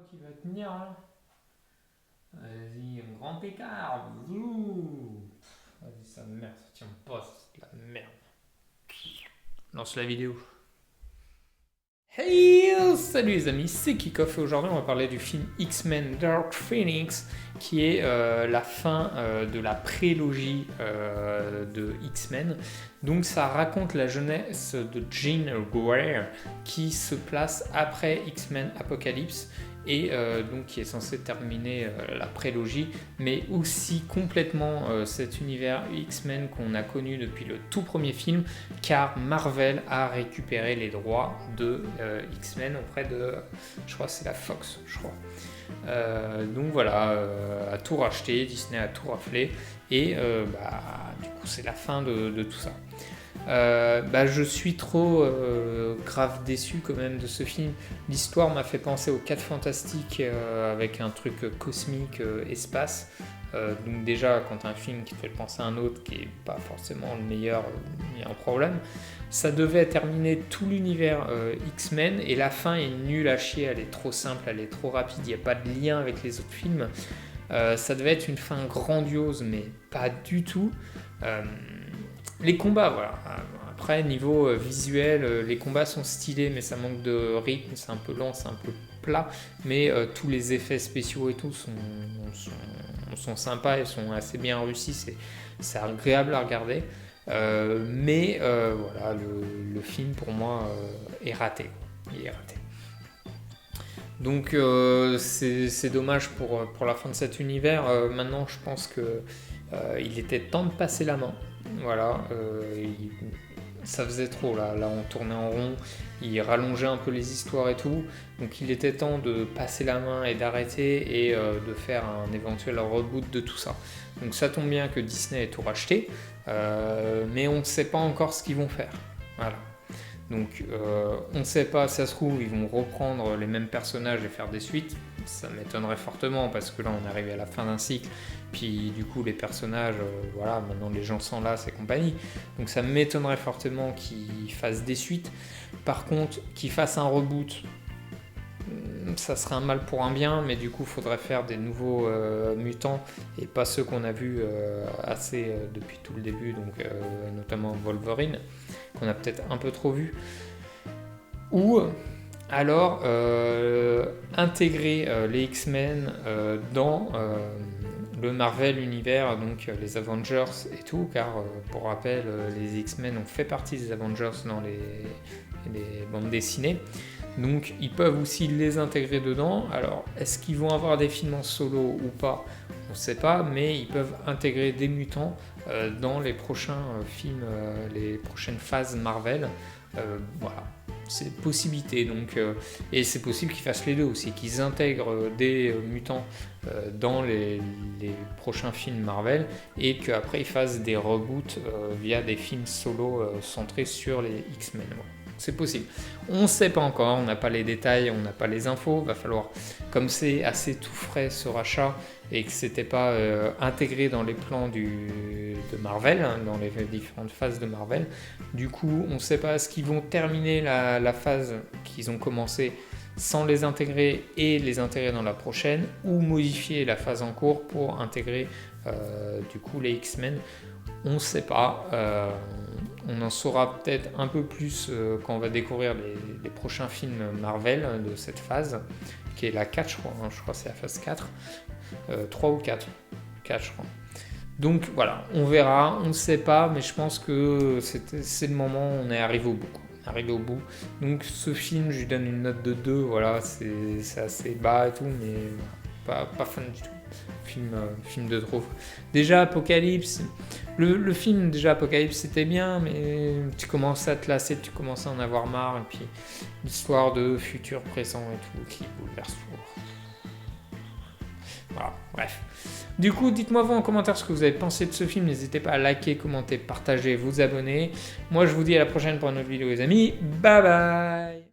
Qui va tenir là. Vas-y, un grand écart. Vas-y, ça merde, ça tient pas, c'est de la merde. Lance la vidéo. Hey, salut les amis, c'est Kickoff et aujourd'hui on va parler du film X-Men Dark Phoenix qui est la fin de la prélogie de X-Men. Donc ça raconte la jeunesse de Jean Grey qui se place après X-Men Apocalypse et donc qui est censé terminer la prélogie, mais aussi complètement cet univers X-Men qu'on a connu depuis le tout premier film, car Marvel a récupéré les droits de X-Men auprès de, je crois que c'est la Fox, je crois. Donc voilà, a tout racheté, Disney a tout raflé, et du coup c'est la fin de tout ça. Je suis trop grave déçu quand même de ce film. L'histoire m'a fait penser aux 4 Fantastiques avec un truc cosmique, espace. Donc déjà, quand un film qui te fait penser à un autre qui est pas forcément le meilleur, il y a un problème. Ça devait terminer tout l'univers X-Men et la fin est nulle à chier, elle est trop simple, elle est trop rapide, il n'y a pas de lien avec les autres films. Ça devait être une fin grandiose, mais pas du tout. Les combats, voilà. Après, niveau visuel, les combats sont stylés, mais ça manque de rythme, c'est un peu lent, c'est un peu plat. Mais tous les effets spéciaux et tout sont sympas et sont assez bien réussis. C'est agréable à regarder. Voilà, le film pour moi est raté. Il est raté. Donc c'est dommage pour la fin de cet univers. Maintenant, je pense que il était temps de passer la main. Voilà, ça faisait trop là, on tournait en rond, il rallongeait un peu les histoires et tout, donc il était temps de passer la main et d'arrêter et de faire un éventuel reboot de tout ça. Donc ça tombe bien que Disney ait tout racheté, mais on ne sait pas encore ce qu'ils vont faire. Voilà. Donc on ne sait pas, ça se trouve, ils vont reprendre les mêmes personnages et faire des suites. Ça m'étonnerait fortement parce que là on est arrivé à la fin d'un cycle, puis du coup les personnages, voilà, maintenant les gens s'en lassent et compagnie. Donc ça m'étonnerait fortement qu'ils fassent des suites. Par contre, qu'ils fassent un reboot, ça serait un mal pour un bien, mais du coup il faudrait faire des nouveaux mutants et pas ceux qu'on a vus assez depuis tout le début, donc notamment Wolverine, qu'on a peut-être un peu trop vu. Ou alors intégrer les X-Men dans le Marvel univers, donc les Avengers et tout, car pour rappel, les X-Men ont fait partie des Avengers dans les bandes dessinées. Donc ils peuvent aussi les intégrer dedans. Alors est-ce qu'ils vont avoir des films en solo ou pas? On ne sait pas, mais ils peuvent intégrer des mutants dans les prochains films, les prochaines phases Marvel. Voilà, c'est une possibilité. Donc, et c'est possible qu'ils fassent les deux aussi, qu'ils intègrent des mutants dans les prochains films Marvel et qu'après ils fassent des reboots via des films solo centrés sur les X-Men. Voilà. C'est possible. On ne sait pas encore, on n'a pas les détails, on n'a pas les infos. Va falloir, comme c'est assez tout frais ce rachat et que c'était pas intégré dans les plans de Marvel, hein, dans les différentes phases de Marvel, du coup, on ne sait pas est-ce qu'ils vont terminer la phase qu'ils ont commencé sans les intégrer et les intégrer dans la prochaine, ou modifier la phase en cours pour intégrer du coup les X-Men. On ne sait pas. On en saura peut-être un peu plus quand on va découvrir les prochains films Marvel de cette phase, qui est la 4, je crois. Hein, je crois que c'est la phase 4. 3 ou 4. 4, je crois. Donc voilà, on verra, on ne sait pas, mais je pense que c'est le moment où on est arrivé au bout. Arrivé au bout. Donc ce film, je lui donne une note de 2, voilà, c'est assez bas et tout, mais pas fan du tout. Film de trop. Déjà Apocalypse, le film déjà Apocalypse c'était bien, mais tu commences à te lasser, tu commences à en avoir marre, et puis l'histoire de futur, présent et tout qui bouleverse tout. Voilà, bref. Du coup, dites-moi vous en commentaire ce que vous avez pensé de ce film, n'hésitez pas à liker, commenter, partager, vous abonner. Moi je vous dis à la prochaine pour une autre vidéo les amis, bye bye.